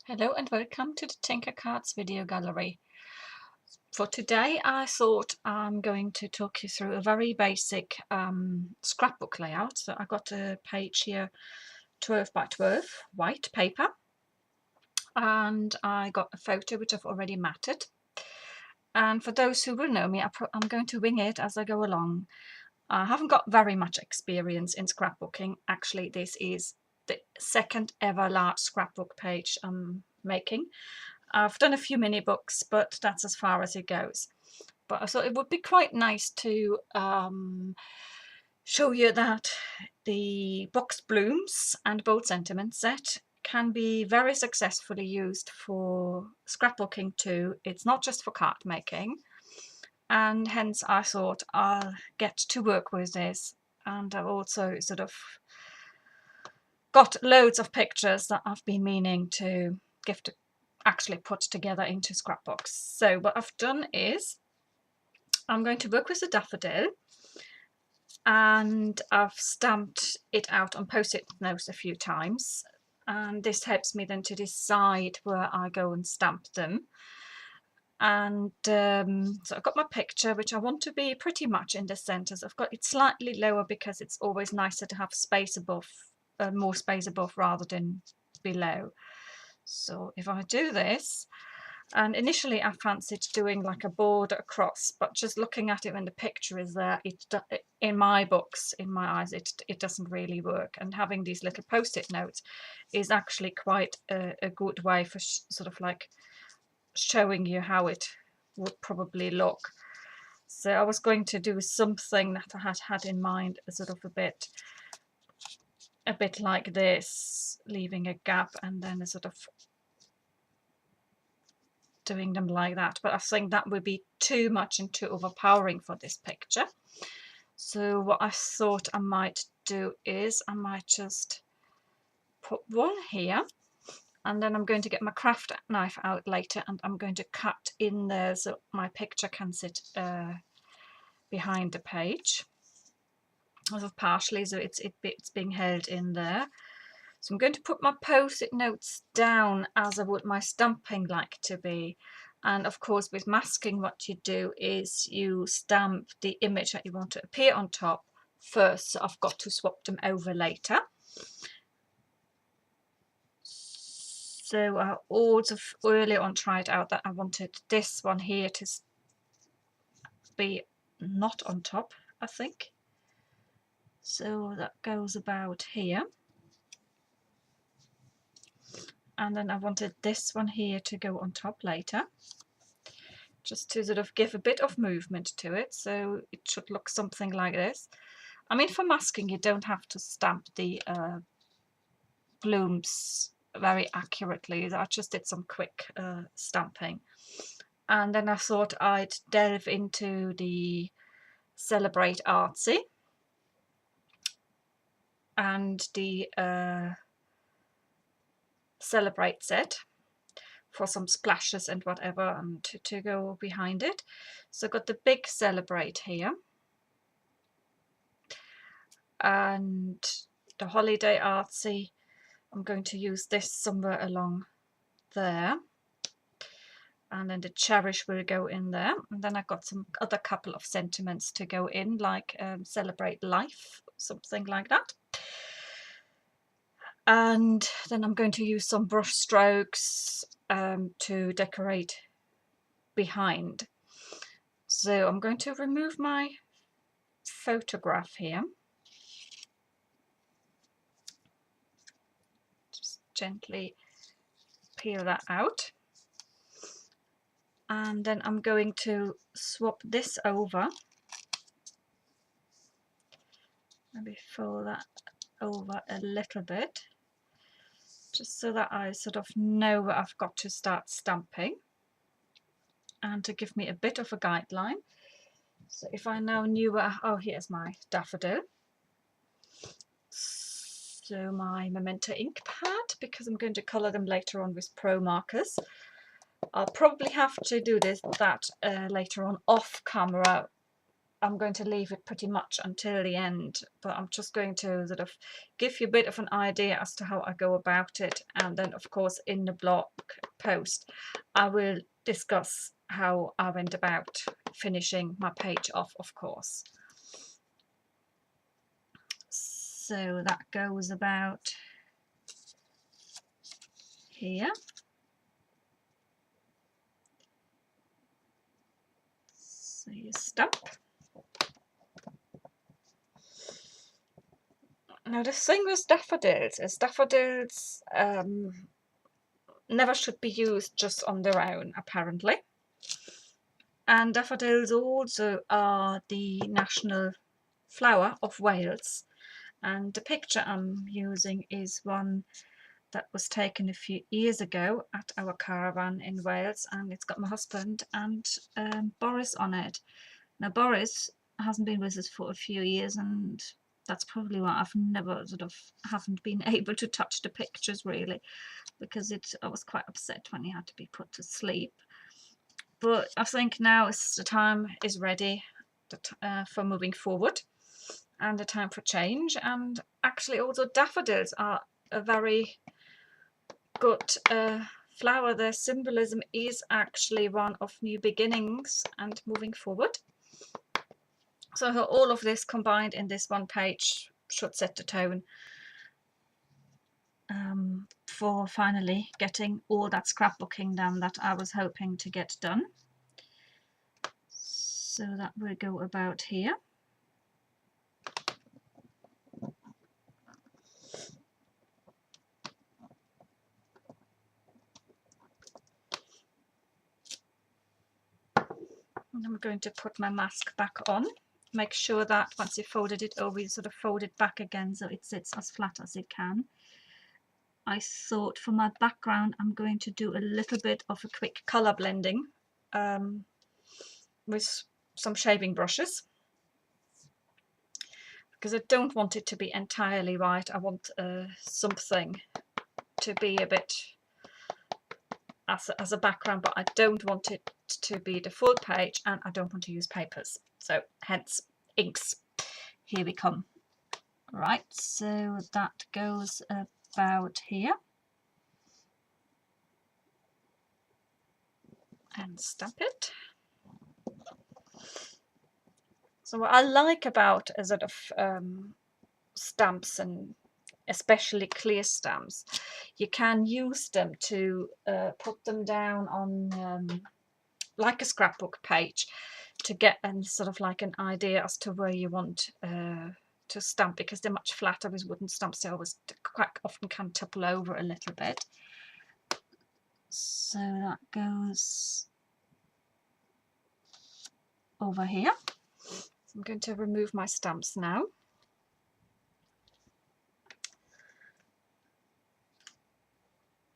Hello and welcome to the Tinker Cards video gallery. For today I thought I'm going to talk you through a very basic scrapbook layout. So I got a page here 12 by 12 white paper, and I got a photo which I've already matted. And for those who will know me, I'm going to wing it as I go along. I haven't got very much experience in scrapbooking. Actually, this is the second ever large scrapbook page I'm making. I've done a few mini books, but that's as far as it goes. But I thought it would be quite nice to show you that the box blooms and bold sentiment set can be very successfully used for scrapbooking too. It's not just for card making, and hence I thought I'll get to work with this. And I've also sort of got loads of pictures that I've been meaning to actually put together into scrapbooks. So what I've done is I'm going to work with the daffodil, and I've stamped it out on post-it notes a few times, and this helps me then to decide where I go and stamp them. And so I've got my picture, which I want to be pretty much in the centres. I've got it slightly lower because it's always nicer to have space above, more space above rather than below. So if I do this, and initially I fancied doing like a border across, but just looking at it when the picture is there, in my books, in my eyes, it doesn't really work. And having these little post-it notes is actually quite a good way for sort of like showing you how it would probably look. So I was going to do something that I had in mind, sort of a bit like this, leaving a gap and then a sort of doing them like that, but I think that would be too much and too overpowering for this picture. So what I thought I might do is I might just put one here, and then I'm going to get my craft knife out later and I'm going to cut in there so my picture can sit behind the page, sort of partially, so it's being held in there. So I'm going to put my post-it notes down as I would my stamping like to be. And of course, with masking, what you do is you stamp the image that you want to appear on top first. So I've got to swap them over later. So I also earlier on tried out that I wanted this one here to be not on top, I think. So that goes about here. And then I wanted this one here to go on top later, just to sort of give a bit of movement to it, so it should look something like this. I mean, for masking you don't have to stamp the blooms very accurately. I just did some quick stamping, and then I thought I'd delve into the Celebrate Artsy and the Celebrate set for some splashes and whatever, and to go behind it. So I've got the big Celebrate here, and the Holiday Artsy, I'm going to use this somewhere along there, and then the Cherish will go in there, and then I've got some other couple of sentiments to go in, like Celebrate Life, something like that. And then I'm going to use some brush strokes to decorate behind. So I'm going to remove my photograph here, just gently peel that out, and then I'm going to swap this over, maybe fold that over a little bit, just so that I sort of know where I've got to start stamping, and to give me a bit of a guideline. So if I now knew where, oh, here's my daffodil. So my Memento ink pad, because I'm going to colour them later on with pro markers. I'll probably have to do that later on off camera, I'm going to leave it pretty much until the end, but I'm just going to sort of give you a bit of an idea as to how I go about it, and then of course in the blog post I will discuss how I went about finishing my page off, of course. So that goes about here. So you stamp. Now the thing with daffodils is daffodils never should be used just on their own, apparently. And daffodils also are the national flower of Wales. And the picture I'm using is one that was taken a few years ago at our caravan in Wales, and it's got my husband and Boris on it. Now Boris hasn't been with us for a few years, and that's probably why I've never haven't been able to touch the pictures really, because I was quite upset when he had to be put to sleep. But I think now the time is ready for moving forward, and the time for change. And actually also daffodils are a very good flower. Their symbolism is actually one of new beginnings and moving forward. So all of this combined in this one page should set the tone for finally getting all that scrapbooking done that I was hoping to get done. So that will go about here. And I'm going to put my mask back on. Make sure that once you've folded it over, you sort of fold it back again so it sits as flat as it can. I thought for my background I'm going to do a little bit of a quick colour blending with some shaving brushes, because I don't want it to be entirely white. I want something to be a bit as a background, but I don't want it to be the full page, and I don't want to use papers, so hence inks. Here we come. Right, so that goes about here, and stamp it. So what I like about a sort of stamps, and especially clear stamps, you can use them to put them down on like a scrapbook page to get sort of like an idea as to where you want to stamp, because they're much flatter with wooden stamps. They always quite often can topple over a little bit. So that goes over here. I'm going to remove my stamps now.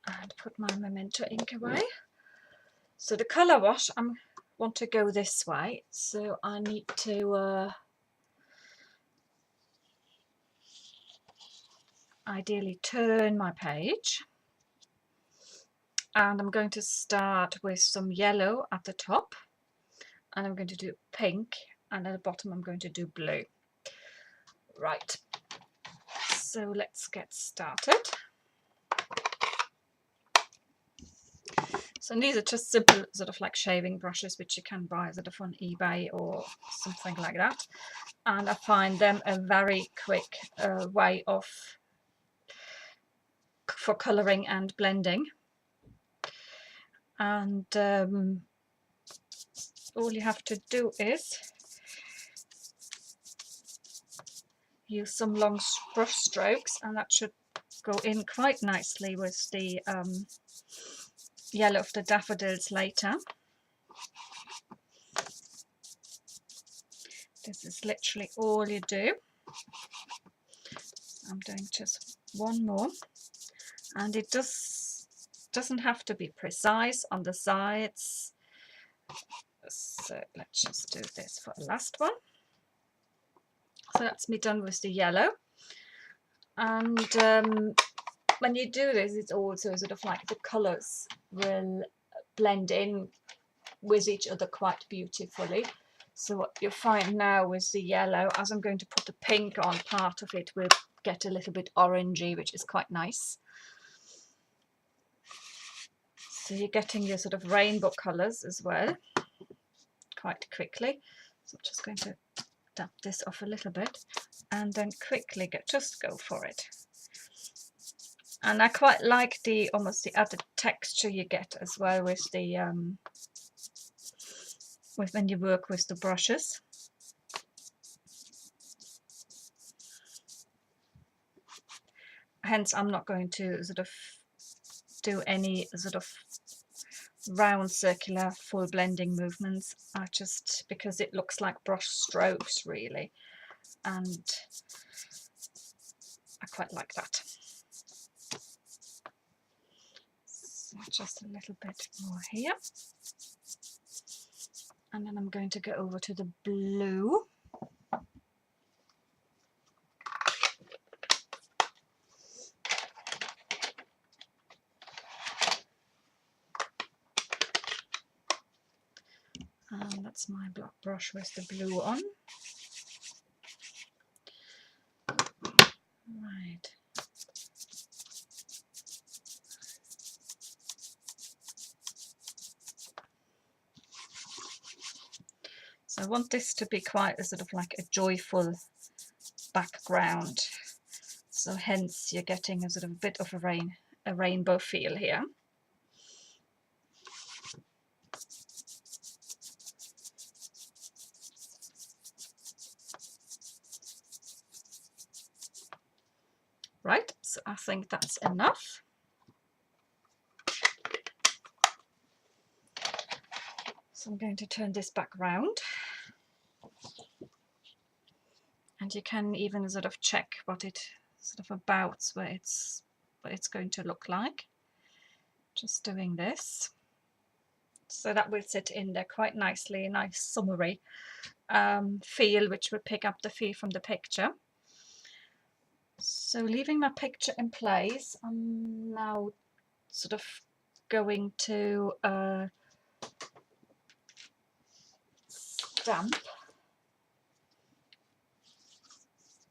And put my Memento ink away. So the colour wash, I want to go this way. So I need to ideally turn my page. And I'm going to start with some yellow at the top. And I'm going to do pink, and at the bottom I'm going to do blue. Right, so let's get started. So these are just simple sort of like shaving brushes, which you can buy sort of on eBay or something like that. And I find them a very quick way for colouring and blending. And all you have to do is use some long brush strokes, and that should go in quite nicely with the yellow of the daffodils later. This is literally all you do. I'm doing just one more, and it doesn't have to be precise on the sides. So let's just do this for the last one. So that's me done with the yellow. And when you do this, it's also sort of like the colours will blend in with each other quite beautifully. So what you'll find now is the yellow, as I'm going to put the pink on, part of it will get a little bit orangey, which is quite nice. So you're getting your sort of rainbow colours as well, quite quickly. So I'm just going to tap this off a little bit and then quickly just go for it. And I quite like the almost the added texture you get as well with the when you work with the brushes. Hence, I'm not going to sort of do any sort of round circular full blending movements. I just, because it looks like brush strokes really, and I quite like that. So just a little bit more here, and then I'm going to go over to the blue. And that's my black brush with the blue on. Right. So I want this to be quite a sort of like a joyful background. So hence you're getting a sort of bit of a rainbow feel here. Right, so I think that's enough. So I'm going to turn this back round. And you can even sort of check what it sort of abouts what it's going to look like. Just doing this. So that will sit in there quite nicely, a nice summery feel, which will pick up the feel from the picture. So leaving my picture in place, I'm now sort of going to stamp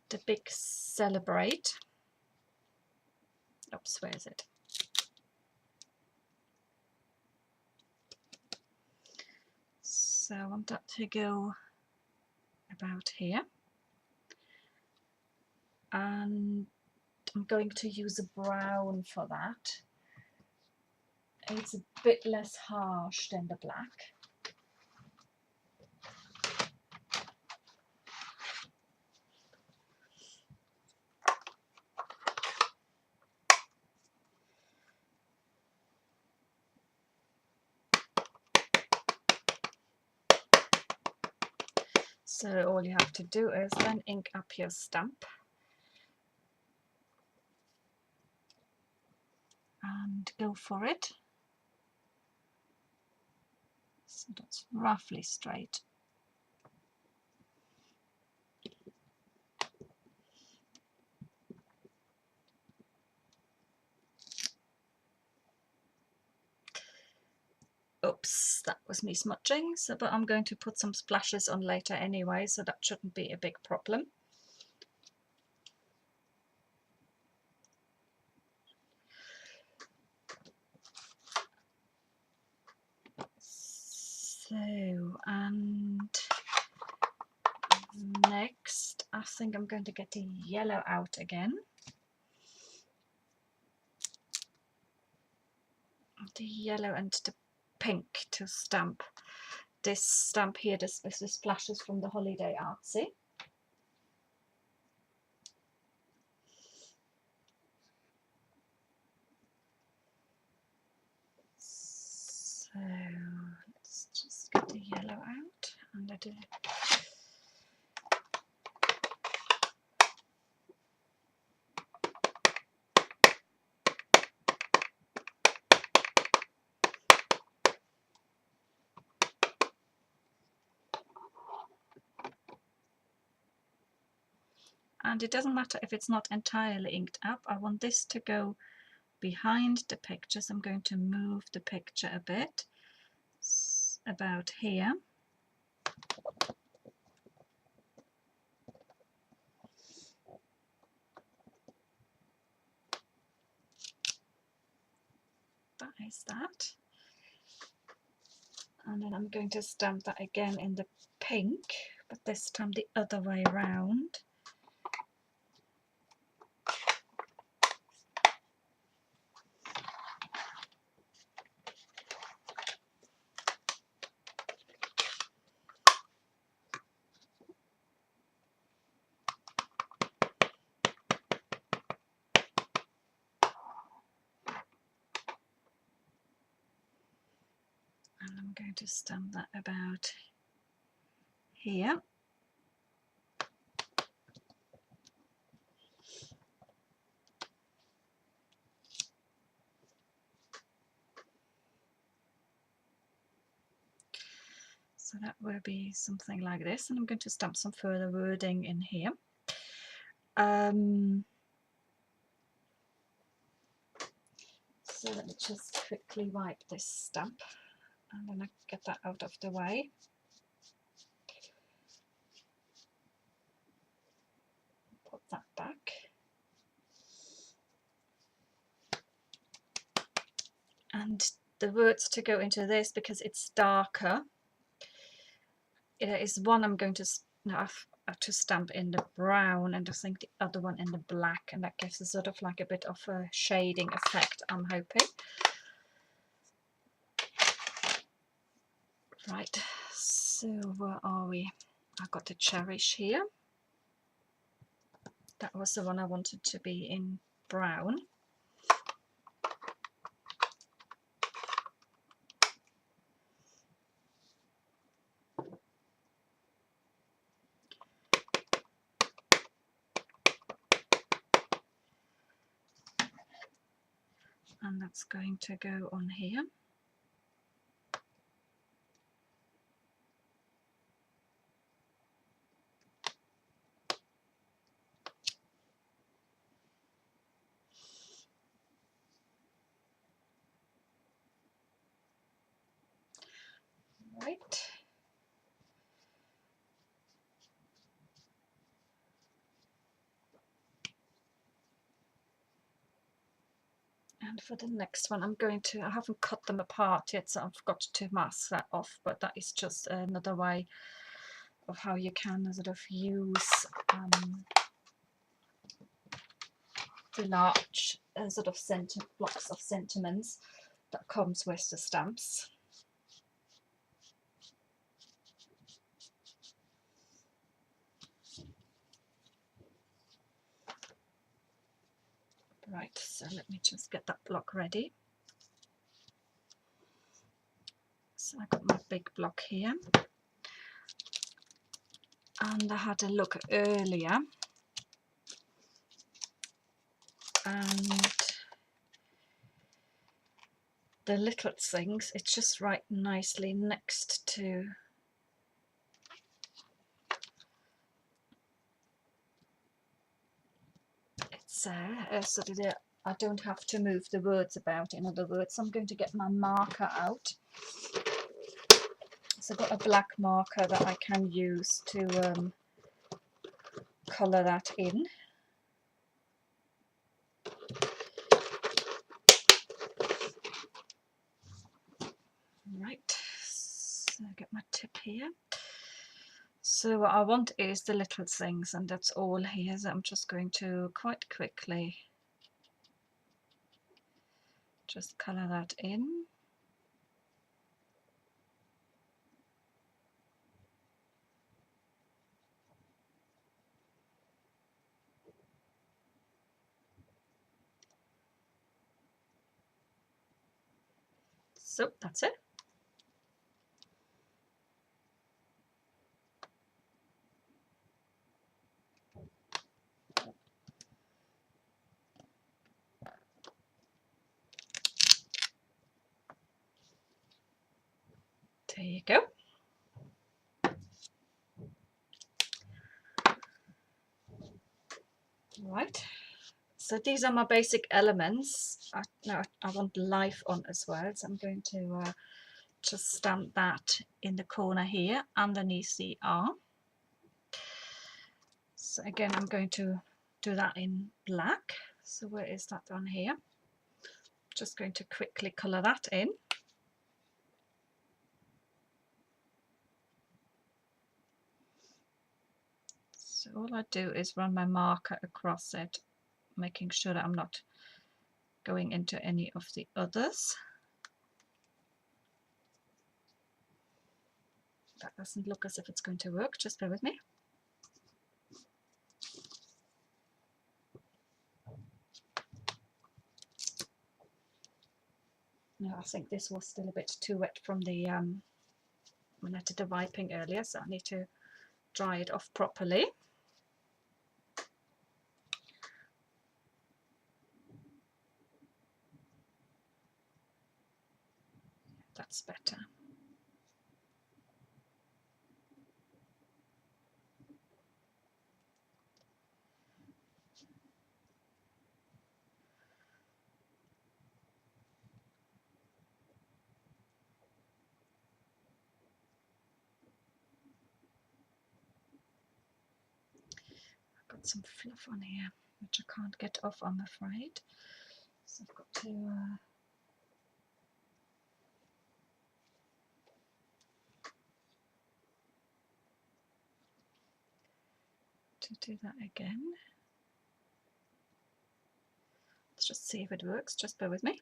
the big Celebrate. Oops, where is it? So I want that to go about here. And I'm going to use a brown for that. It's a bit less harsh than the black. So all you have to do is then ink up your stamp and go for it. So that's roughly straight. Oops, that was me smudging, so but I'm going to put some splashes on later anyway, so that shouldn't be a big problem. So, and next I think I'm going to get the yellow out again. The yellow and the pink to stamp this stamp here. This is the splashes from the Holiday Artsy. So let's just get the yellow out and let it. And it doesn't matter if it's not entirely inked up. I want this to go behind the picture, so I'm going to move the picture a bit, about here. That is that. And then I'm going to stamp that again in the pink, but this time the other way round. And I'm going to stamp that about here. So that will be something like this, and I'm going to stamp some further wording in here. So let me just quickly wipe this stamp and then I get that out of the way. Put that back. And the words to go into this, because it's darker, there is one I'm going to have to stamp in the brown, and I think the other one in the black, and that gives a sort of like a bit of a shading effect, I'm hoping. Right, so where are we? I've got the Cherish here. That was the one I wanted to be in brown. And that's going to go on here. Right. And for the next one, I haven't cut them apart yet, so I've got to mask that off, but that is just another way of how you can sort of use the large sort of blocks of sentiments that comes with the stamps. Right, so let me just get that block ready. So I got my big block here, and I had a look earlier, and the little things, it's just right nicely next to it's so that I don't have to move the words about. In other words, I'm going to get my marker out. So I've got a black marker that I can use to colour that in. Right, so I get my tip here. So what I want is the little things, and that's all here. So I'm just going to quite quickly just colour that in. So that's it. There you go. Right, so these are my basic elements. Now I want life on as well, so I'm going to just stamp that in the corner here underneath the R. So again, I'm going to do that in black. So where is that on here? Just going to quickly colour that in. So all I do is run my marker across it, making sure that I'm not going into any of the others. That doesn't look as if it's going to work, just bear with me. No, I think this was still a bit too wet from the when I did the wiping earlier, so I need to dry it off properly. That's better. I've got some fluff on here, which I can't get off, I'm afraid. So I've got to do that again. Let's just see if it works, just bear with me.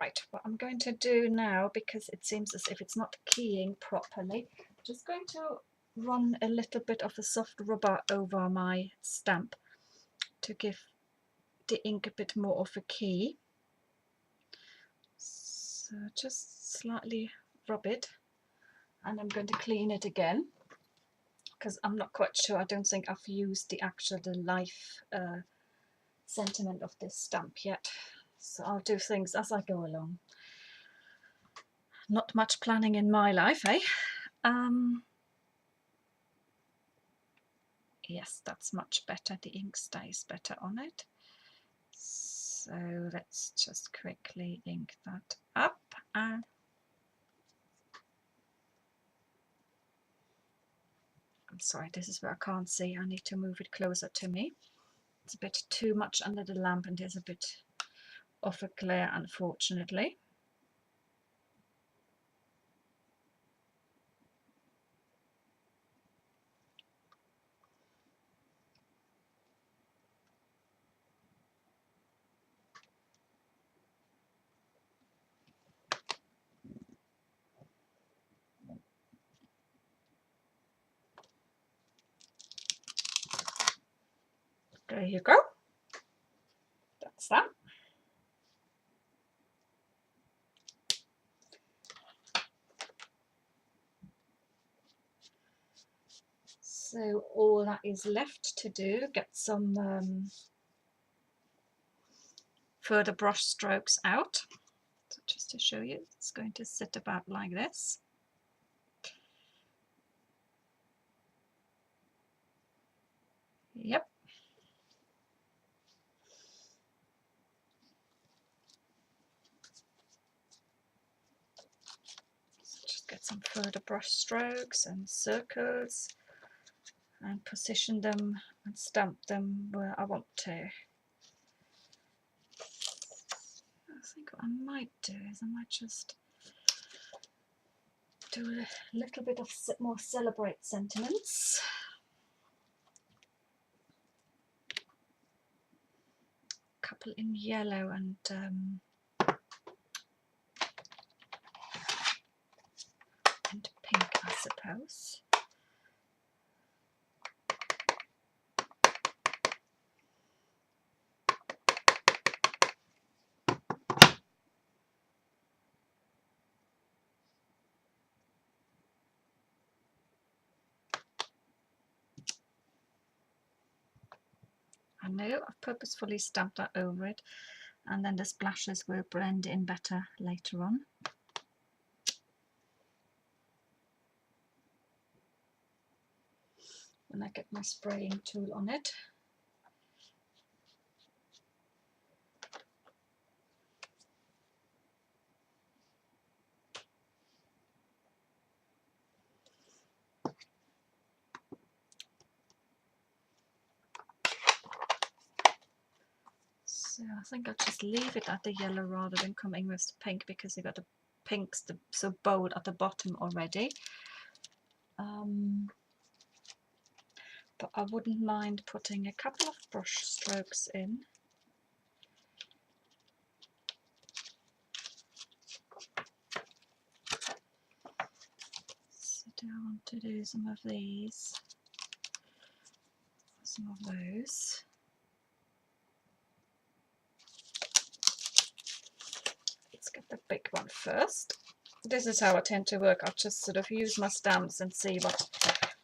Right, what I'm going to do now, because it seems as if it's not keying properly, I'm just going to run a little bit of a soft rubber over my stamp to give the ink a bit more of a key. So just slightly rub it, and I'm going to clean it again, because I'm not quite sure, I don't think I've used the life sentiment of this stamp yet. So I'll do things as I go along. Not much planning in my life, eh? Yes, that's much better. The ink stays better on it. So let's just quickly ink that up. I'm sorry, this is where I can't see. I need to move it closer to me. It's a bit too much under the lamp and there's a bit of a glare, unfortunately. There you go. That's that. So all that is left to do, get some further brush strokes out. So just to show you, it's going to sit about like this. Yep. So just get some further brush strokes and circles and position them and stamp them where I want to. I think what I might do is I might just do a little bit of more celebrate sentiments. A couple in yellow and pink, I suppose. I know I've purposefully stamped that over it, and then the splashes will blend in better later on. When I get my spraying tool on it. So I think I'll just leave it at the yellow rather than coming with the pink, because you've got the pinks so bold at the bottom already. But I wouldn't mind putting a couple of brush strokes in. So do I want to do some of these, some of those? Let's get the big one first. This is how I tend to work. I'll just sort of use my stamps and see what,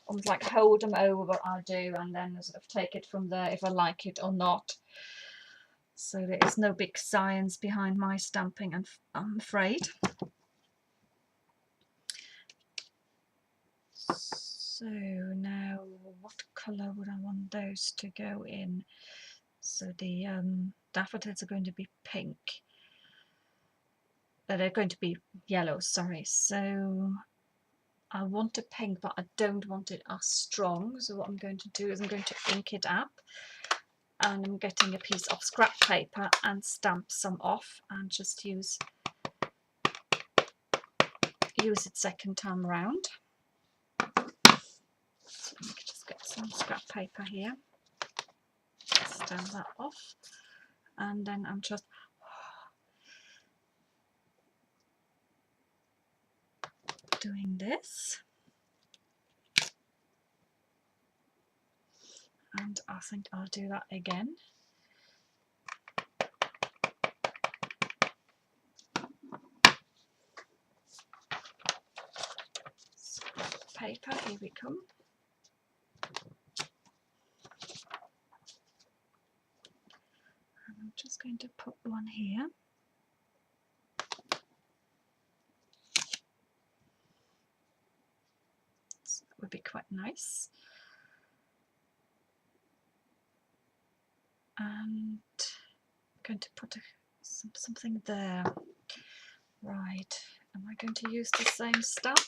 almost like hold them over what I do, and then sort of take it from there if I like it or not. So there is no big science behind my stamping, and I'm afraid. So now, what colour would I want those to go in? So the daffodils are going to be pink. They're going to be yellow, sorry. So I want a pink, but I don't want it as strong. So what I'm going to do is I'm going to ink it up, and I'm getting a piece of scrap paper and stamp some off, and just use it second time round. So let me just get some scrap paper here, stamp that off, and then I'm just doing this, and I think I'll do that again. Scrap paper, here we come. And I'm just going to put one here. So that would be quite nice. And I'm going to put something there. Right, am I going to use the same stamp?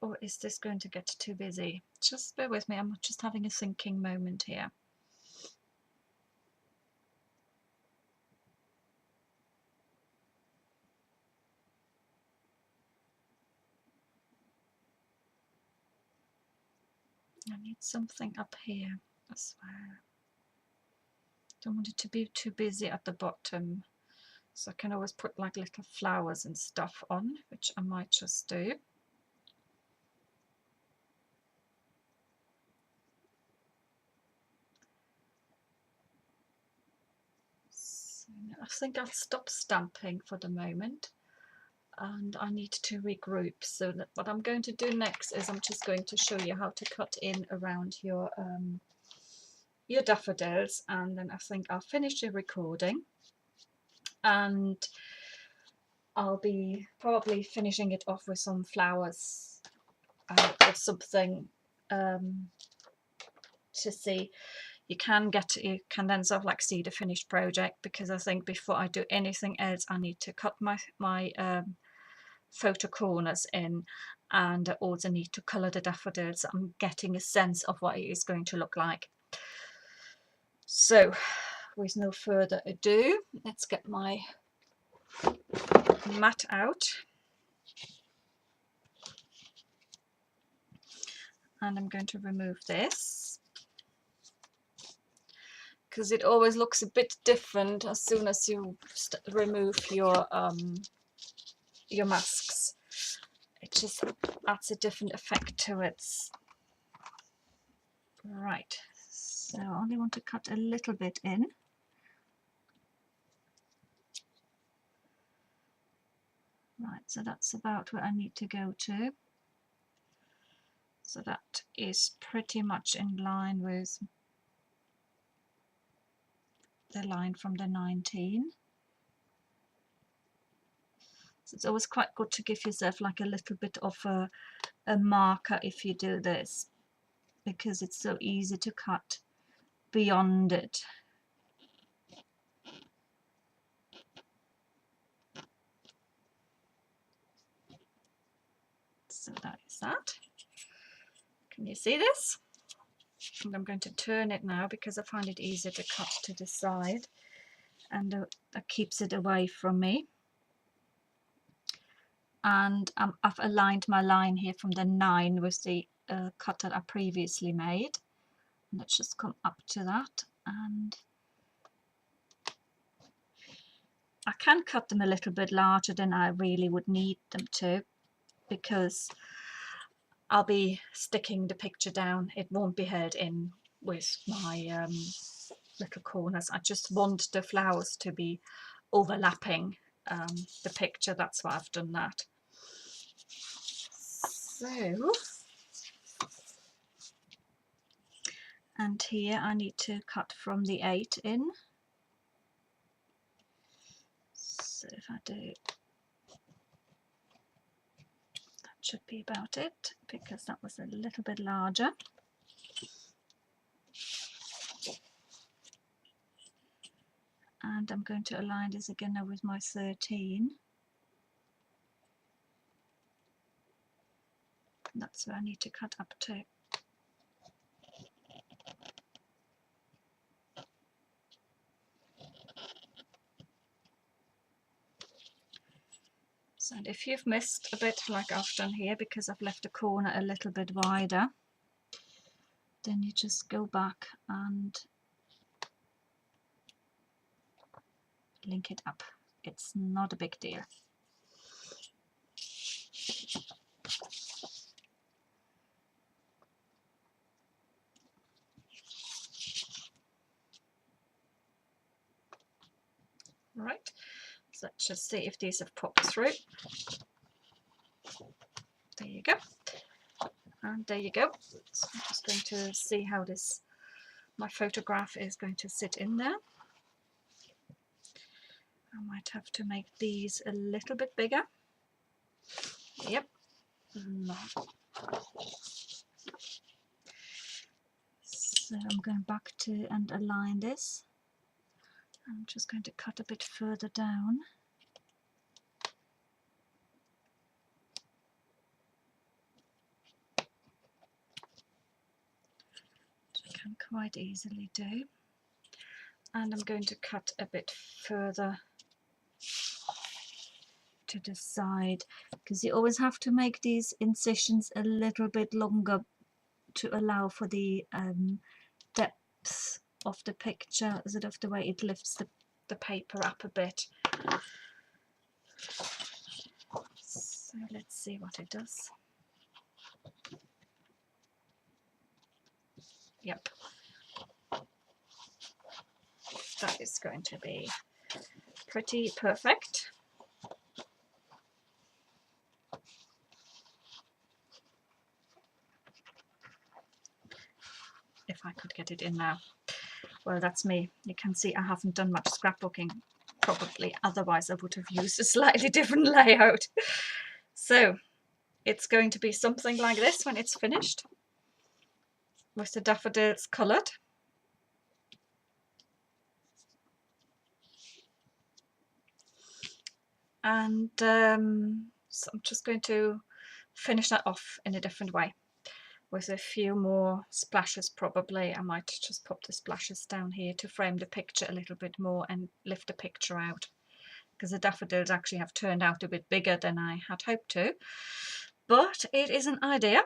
Or is this going to get too busy? Just bear with me, I'm just having a thinking moment here. I need something up here as well. Don't want it to be too busy at the bottom. So I can always put like little flowers and stuff on, which I might just do. So I think I'll stop stamping for the moment, and I need to regroup. So that what I'm going to do next is I'm just going to show you how to cut in around your daffodils, and then I think I'll finish the recording, and I'll be probably finishing it off with some flowers or something to see. You can then sort of like see the finished project, because I think before I do anything else I need to cut my photo corners in, and I also need to colour the daffodils. So I'm getting a sense of what it is going to look like. So with no further ado, let's get my mat out, and I'm going to remove this, because it always looks a bit different as soon as you remove your masks. It just adds a different effect to it. Right, so I only want to cut a little bit in. Right, so that's about where I need to go to. So that is pretty much in line with the line from the 19. So it's always quite good to give yourself like a little bit of a marker if you do this, because it's so easy to cut beyond it. So that is There's that. Can you see this? And I'm going to turn it now because I find it easier to cut to the side, and that keeps it away from me. And I've aligned my line here from the 9 with the cut that I previously made. And let's just come up to that, and I can cut them a little bit larger than I really would need them to, because I'll be sticking the picture down. It won't be held in with my little corners. I just want the flowers to be overlapping the picture. That's why I've done that. So, and here I need to cut from the 8 in. So if I do, that should be about it, because that was a little bit larger. And I'm going to align this again now with my 13. That's where I need to cut up to. So if you've missed a bit like I've done here, because I've left the corner a little bit wider, then you just go back and link it up. It's not a big deal. Right, so let's just see if these have popped through. There you go. And there you go. So I'm just going to see how this, my photograph is going to sit in there. I might have to make these a little bit bigger. Yep. No. So I'm going back to and align this. I'm just going to cut a bit further down. Which I can quite easily do. And I'm going to cut a bit further to the side, because you always have to make these incisions a little bit longer to allow for the depth of the picture, sort of the way it lifts the paper up a bit. So let's see what it does. Yep, that is going to be pretty perfect. If I could get it in now. Well, that's me. You can see I haven't done much scrapbooking, probably, otherwise I would have used a slightly different layout. So it's going to be something like this when it's finished, with the daffodils coloured. And so I'm just going to finish that off in a different way, with a few more splashes probably. I might just pop the splashes down here to frame the picture a little bit more and lift the picture out, because the daffodils actually have turned out a bit bigger than I had hoped to, but it is an idea.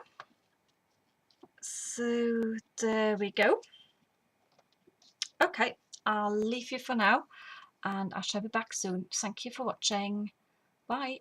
So there we go. Okay, I'll leave you for now, and I shall be back soon. Thank you for watching. Bye.